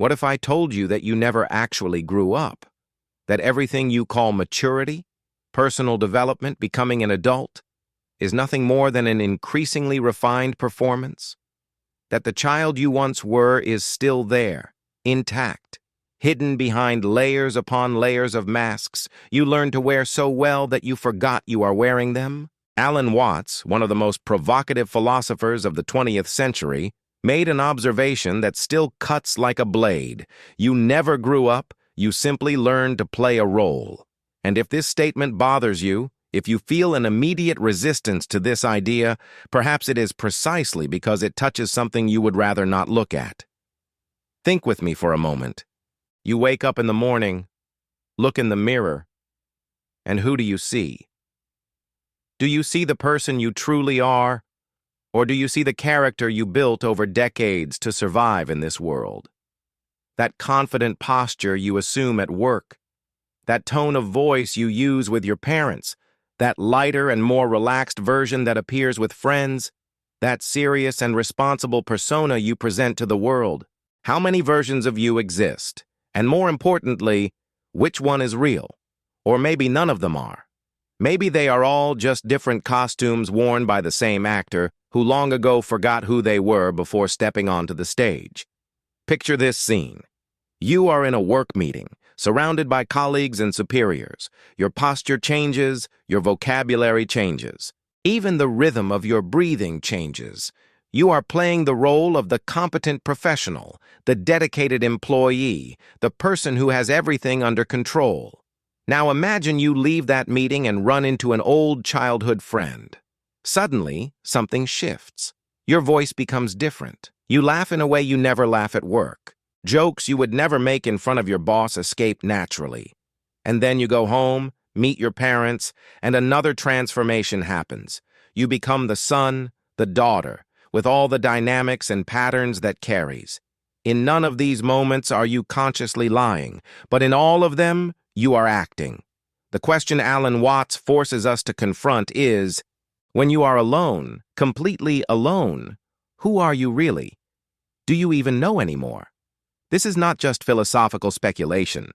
What if I told you that you never actually grew up? That everything you call maturity, personal development, becoming an adult, is nothing more than an increasingly refined performance? That the child you once were is still there, intact, hidden behind layers upon layers of masks you learned to wear so well that you forgot you are wearing them? Alan Watts, one of the most provocative philosophers of the 20th century, made an observation that still cuts like a blade. You never grew up, you simply learned to play a role. And if this statement bothers you, if you feel an immediate resistance to this idea, perhaps it is precisely because it touches something you would rather not look at. Think with me for a moment. You wake up in the morning, look in the mirror, and who do you see? Do you see the person you truly are, or do you see the character you built over decades to survive in this world? That confident posture you assume at work, that tone of voice you use with your parents, that lighter and more relaxed version that appears with friends, that serious and responsible persona you present to the world. How many versions of you exist? And more importantly, which one is real? Or maybe none of them are. Maybe they are all just different costumes worn by the same actor who long ago forgot who they were before stepping onto the stage. Picture this scene. You are in a work meeting, surrounded by colleagues and superiors. Your posture changes, your vocabulary changes. Even the rhythm of your breathing changes. You are playing the role of the competent professional, the dedicated employee, the person who has everything under control. Now imagine you leave that meeting and run into an old childhood friend. Suddenly, something shifts. Your voice becomes different. You laugh in a way you never laugh at work. Jokes you would never make in front of your boss escape naturally. And then you go home, meet your parents, and another transformation happens. You become the son, the daughter, with all the dynamics and patterns that carries. In none of these moments are you consciously lying, but in all of them, you are acting. The question Alan Watts forces us to confront is, when you are alone, completely alone, who are you really? Do you even know anymore? This is not just philosophical speculation.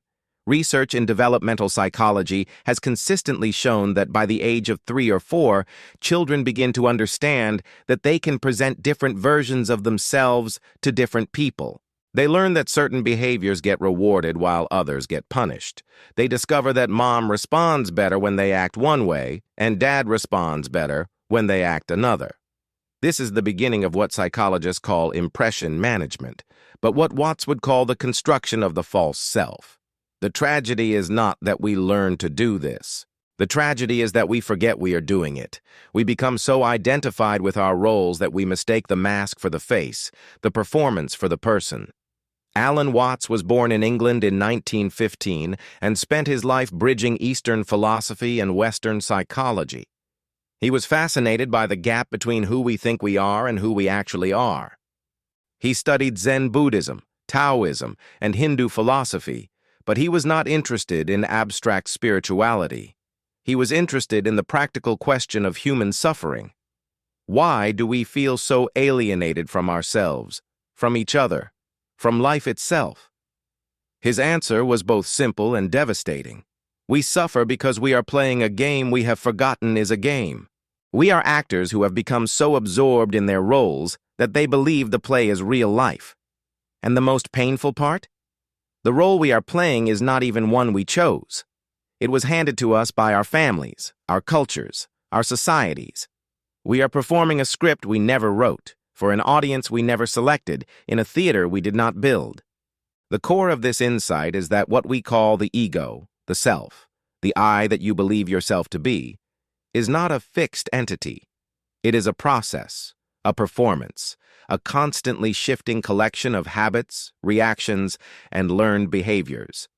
Research in developmental psychology has consistently shown that by the age of 3 or 4, children begin to understand that they can present different versions of themselves to different people. They learn that certain behaviors get rewarded while others get punished. They discover that mom responds better when they act one way, and dad responds better when they act another. This is the beginning of what psychologists call impression management, but what Watts would call the construction of the false self. The tragedy is not that we learn to do this. The tragedy is that we forget we are doing it. We become so identified with our roles that we mistake the mask for the face, the performance for the person. Alan Watts was born in England in 1915 and spent his life bridging Eastern philosophy and Western psychology. He was fascinated by the gap between who we think we are and who we actually are. He studied Zen Buddhism, Taoism, and Hindu philosophy, but he was not interested in abstract spirituality. He was interested in the practical question of human suffering. Why do we feel so alienated from ourselves, from each other, from life itself? His answer was both simple and devastating. We suffer because we are playing a game we have forgotten is a game. We are actors who have become so absorbed in their roles that they believe the play is real life. And the most painful part? The role we are playing is not even one we chose. It was handed to us by our families, our cultures, our societies. We are performing a script we never wrote, for an audience we never selected, in a theater we did not build. The core of this insight is that what we call the ego, the self, the I that you believe yourself to be, is not a fixed entity. It is a process, a performance, a constantly shifting collection of habits, reactions, and learned behaviors.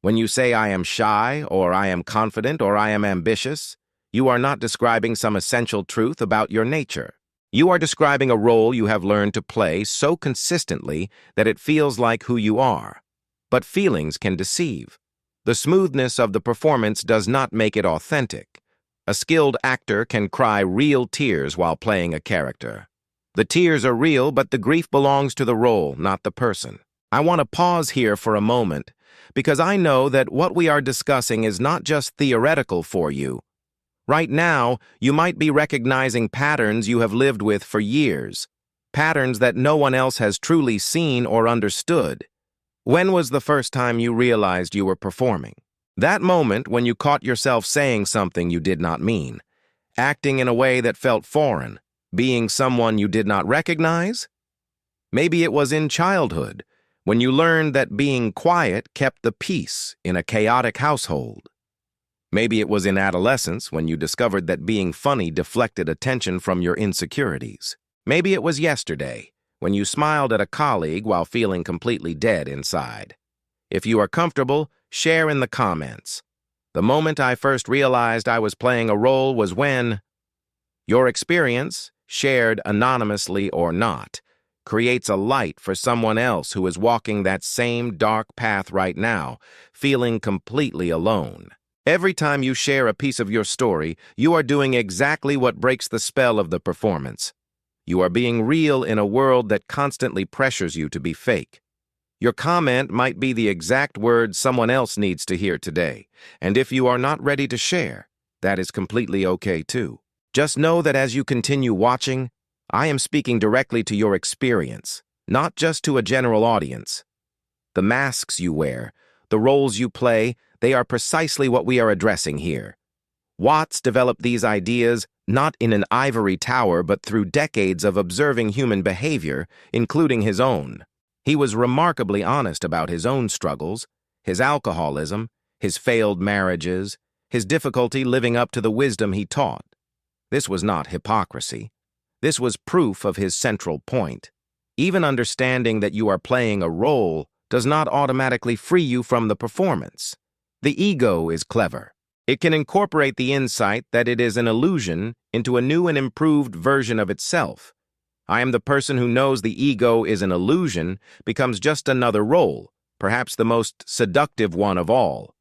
When you say I am shy, or I am confident, or I am ambitious, you are not describing some essential truth about your nature. You are describing a role you have learned to play so consistently that it feels like who you are. But feelings can deceive. The smoothness of the performance does not make it authentic. A skilled actor can cry real tears while playing a character. The tears are real, but the grief belongs to the role, not the person. I want to pause here for a moment, because I know that what we are discussing is not just theoretical for you. Right now, you might be recognizing patterns you have lived with for years, patterns that no one else has truly seen or understood. When was the first time you realized you were performing? That moment when you caught yourself saying something you did not mean, acting in a way that felt foreign, being someone you did not recognize? Maybe it was in childhood, when you learned that being quiet kept the peace in a chaotic household. Maybe it was in adolescence when you discovered that being funny deflected attention from your insecurities. Maybe it was yesterday when you smiled at a colleague while feeling completely dead inside. If you are comfortable, share in the comments. The moment I first realized I was playing a role was when... Your experience, shared anonymously or not, creates a light for someone else who is walking that same dark path right now, feeling completely alone. Every time you share a piece of your story, you are doing exactly what breaks the spell of the performance. You are being real in a world that constantly pressures you to be fake. Your comment might be the exact words someone else needs to hear today, and if you are not ready to share, that is completely okay too. Just know that as you continue watching, I am speaking directly to your experience, not just to a general audience. The masks you wear, the roles you play, they are precisely what we are addressing here. Watts developed these ideas not in an ivory tower but through decades of observing human behavior, including his own. He was remarkably honest about his own struggles, his alcoholism, his failed marriages, his difficulty living up to the wisdom he taught. This was not hypocrisy. This was proof of his central point. Even understanding that you are playing a role does not automatically free you from the performance. The ego is clever. It can incorporate the insight that it is an illusion into a new and improved version of itself. I am the person who knows the ego is an illusion becomes just another role, perhaps the most seductive one of all.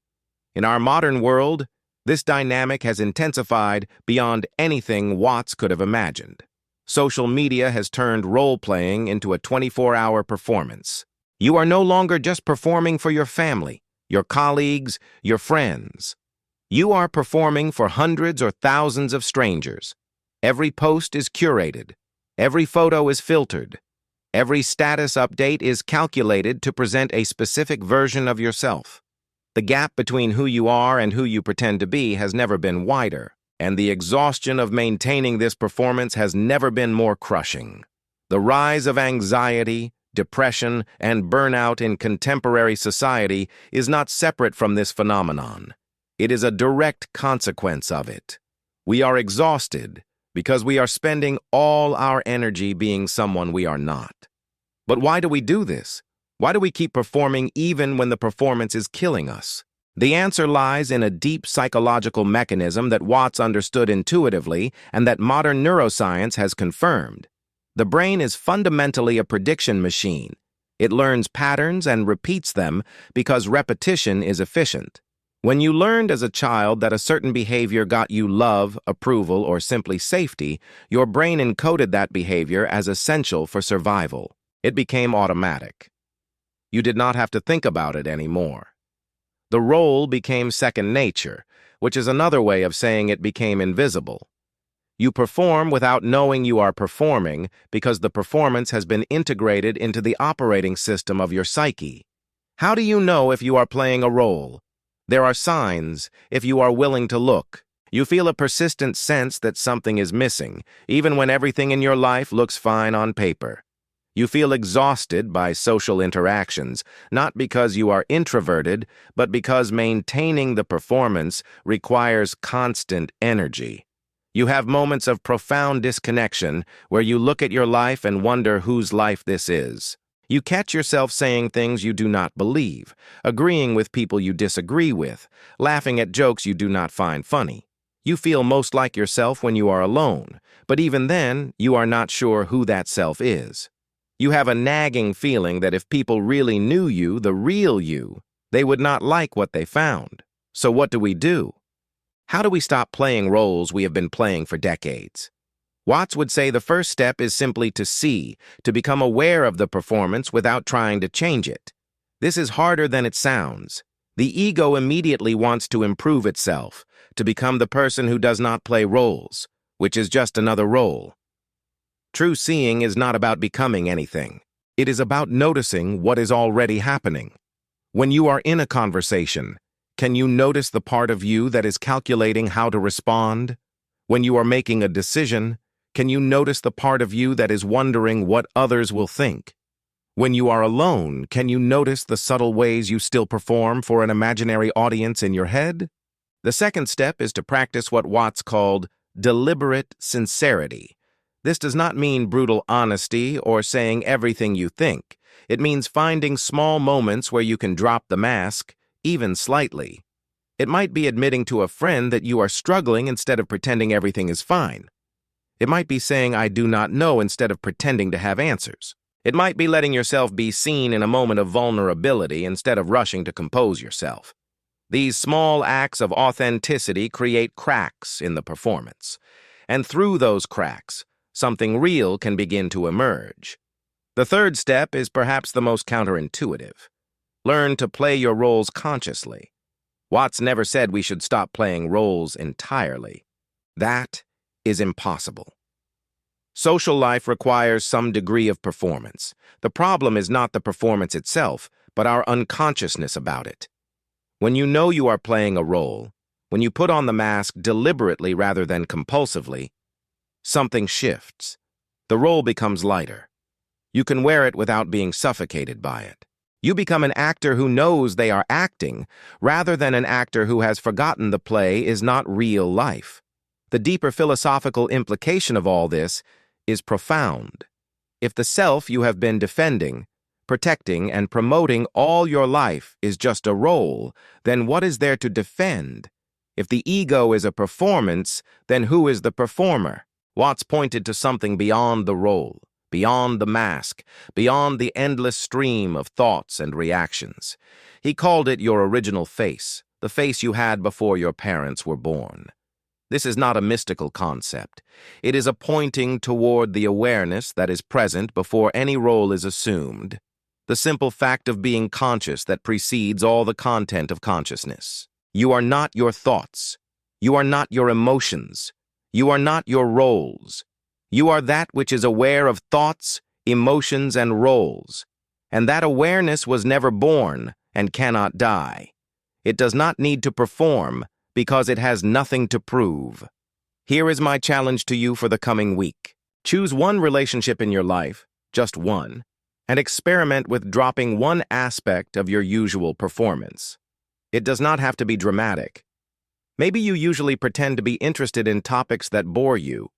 In our modern world, this dynamic has intensified beyond anything Watts could have imagined. Social media has turned role-playing into a 24-hour performance. You are no longer just performing for your family, your colleagues, your friends. You are performing for hundreds or thousands of strangers. Every post is curated. Every photo is filtered. Every status update is calculated to present a specific version of yourself. The gap between who you are and who you pretend to be has never been wider, and the exhaustion of maintaining this performance has never been more crushing. The rise of anxiety, depression, and burnout in contemporary society is not separate from this phenomenon. It is a direct consequence of it. We are exhausted because we are spending all our energy being someone we are not. But why do we do this? Why do we keep performing even when the performance is killing us? The answer lies in a deep psychological mechanism that Watts understood intuitively and that modern neuroscience has confirmed. The brain is fundamentally a prediction machine. It learns patterns and repeats them because repetition is efficient. When you learned as a child that a certain behavior got you love, approval, or simply safety, your brain encoded that behavior as essential for survival. It became automatic. You did not have to think about it anymore. The role became second nature, which is another way of saying it became invisible. You perform without knowing you are performing because the performance has been integrated into the operating system of your psyche. How do you know if you are playing a role? There are signs, if you are willing to look. You feel a persistent sense that something is missing, even when everything in your life looks fine on paper. You feel exhausted by social interactions, not because you are introverted, but because maintaining the performance requires constant energy. You have moments of profound disconnection where you look at your life and wonder whose life this is. You catch yourself saying things you do not believe, agreeing with people you disagree with, laughing at jokes you do not find funny. You feel most like yourself when you are alone, but even then, you are not sure who that self is. You have a nagging feeling that if people really knew you, the real you, they would not like what they found. So what do we do? How do we stop playing roles we have been playing for decades? Watts would say the first step is simply to see, to become aware of the performance without trying to change it. This is harder than it sounds. The ego immediately wants to improve itself, to become the person who does not play roles, which is just another role. True seeing is not about becoming anything. It is about noticing what is already happening. When you are in a conversation, can you notice the part of you that is calculating how to respond? When you are making a decision, can you notice the part of you that is wondering what others will think? When you are alone, can you notice the subtle ways you still perform for an imaginary audience in your head? The second step is to practice what Watts called deliberate sincerity. This does not mean brutal honesty or saying everything you think. It means finding small moments where you can drop the mask, even slightly. It might be admitting to a friend that you are struggling instead of pretending everything is fine. It might be saying, "I do not know," instead of pretending to have answers. It might be letting yourself be seen in a moment of vulnerability instead of rushing to compose yourself. These small acts of authenticity create cracks in the performance. And through those cracks, something real can begin to emerge. The third step is perhaps the most counterintuitive. Learn to play your roles consciously. Watts never said we should stop playing roles entirely. That is impossible. Social life requires some degree of performance. The problem is not the performance itself, but our unconsciousness about it. When you know you are playing a role, when you put on the mask deliberately rather than compulsively, something shifts. The role becomes lighter. You can wear it without being suffocated by it. You become an actor who knows they are acting, rather than an actor who has forgotten the play is not real life. The deeper philosophical implication of all this is profound. If the self you have been defending, protecting, and promoting all your life is just a role, then what is there to defend? If the ego is a performance, then who is the performer? Watts pointed to something beyond the role, beyond the mask, beyond the endless stream of thoughts and reactions. He called it your original face, the face you had before your parents were born. This is not a mystical concept. It is a pointing toward the awareness that is present before any role is assumed, the simple fact of being conscious that precedes all the content of consciousness. You are not your thoughts. You are not your emotions. You are not your roles. You are that which is aware of thoughts, emotions, and roles. And that awareness was never born and cannot die. It does not need to perform because it has nothing to prove. Here is my challenge to you for the coming week. Choose one relationship in your life, just one, and experiment with dropping one aspect of your usual performance. It does not have to be dramatic. Maybe you usually pretend to be interested in topics that bore you.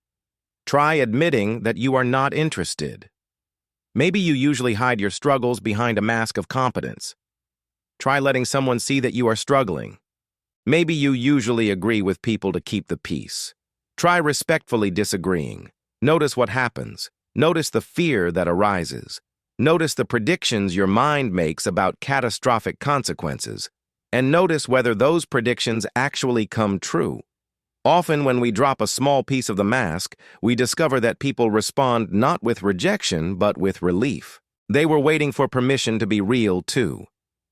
Try admitting that you are not interested. Maybe you usually hide your struggles behind a mask of competence. Try letting someone see that you are struggling. Maybe you usually agree with people to keep the peace. Try respectfully disagreeing. Notice what happens. Notice the fear that arises. Notice the predictions your mind makes about catastrophic consequences. And notice whether those predictions actually come true. Often when we drop a small piece of the mask, we discover that people respond not with rejection, but with relief. They were waiting for permission to be real, too.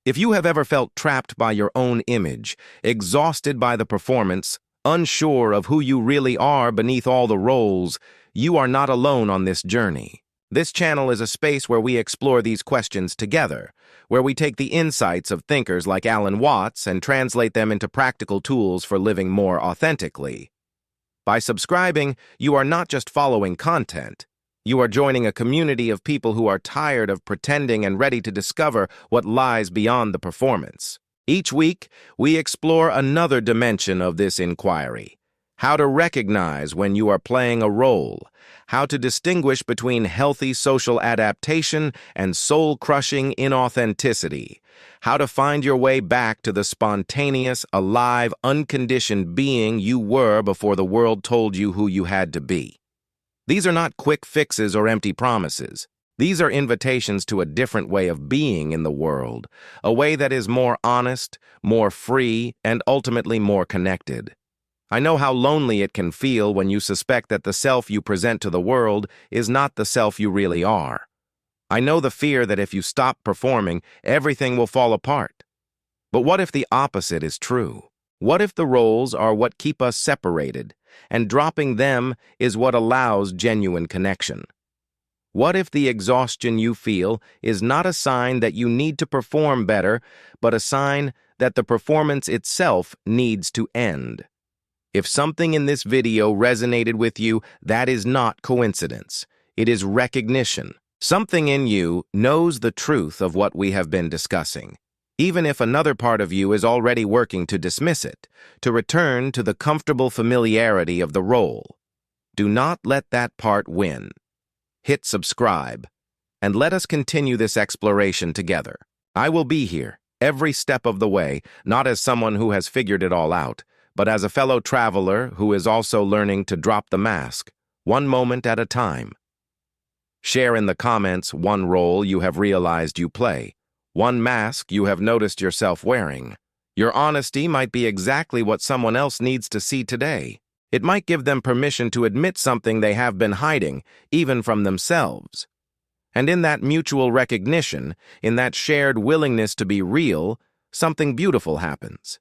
If you have ever felt trapped by your own image, exhausted by the performance, unsure of who you really are beneath all the roles, you are not alone on this journey. This channel is a space where we explore these questions together, where we take the insights of thinkers like Alan Watts and translate them into practical tools for living more authentically. By subscribing, you are not just following content. You are joining a community of people who are tired of pretending and ready to discover what lies beyond the performance. Each week, we explore another dimension of this inquiry: how to recognize when you are playing a role, how to distinguish between healthy social adaptation and soul-crushing inauthenticity, how to find your way back to the spontaneous, alive, unconditioned being you were before the world told you who you had to be. These are not quick fixes or empty promises. These are invitations to a different way of being in the world, a way that is more honest, more free, and ultimately more connected. I know how lonely it can feel when you suspect that the self you present to the world is not the self you really are. I know the fear that if you stop performing, everything will fall apart. But what if the opposite is true? What if the roles are what keep us separated, and dropping them is what allows genuine connection? What if the exhaustion you feel is not a sign that you need to perform better, but a sign that the performance itself needs to end? If something in this video resonated with you, that is not coincidence. It is recognition. Something in you knows the truth of what we have been discussing, even if another part of you is already working to dismiss it, to return to the comfortable familiarity of the role. Do not let that part win. Hit subscribe, and let us continue this exploration together. I will be here, every step of the way, not as someone who has figured it all out, but as a fellow traveler who is also learning to drop the mask, one moment at a time. Share in the comments one role you have realized you play, one mask you have noticed yourself wearing. Your honesty might be exactly what someone else needs to see today. It might give them permission to admit something they have been hiding, even from themselves. And in that mutual recognition, in that shared willingness to be real, something beautiful happens.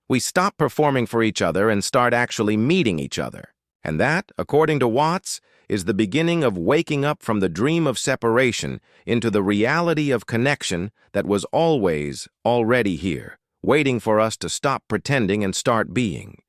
We stop performing for each other and start actually meeting each other. And that, according to Watts, is the beginning of waking up from the dream of separation into the reality of connection that was always already here, waiting for us to stop pretending and start being.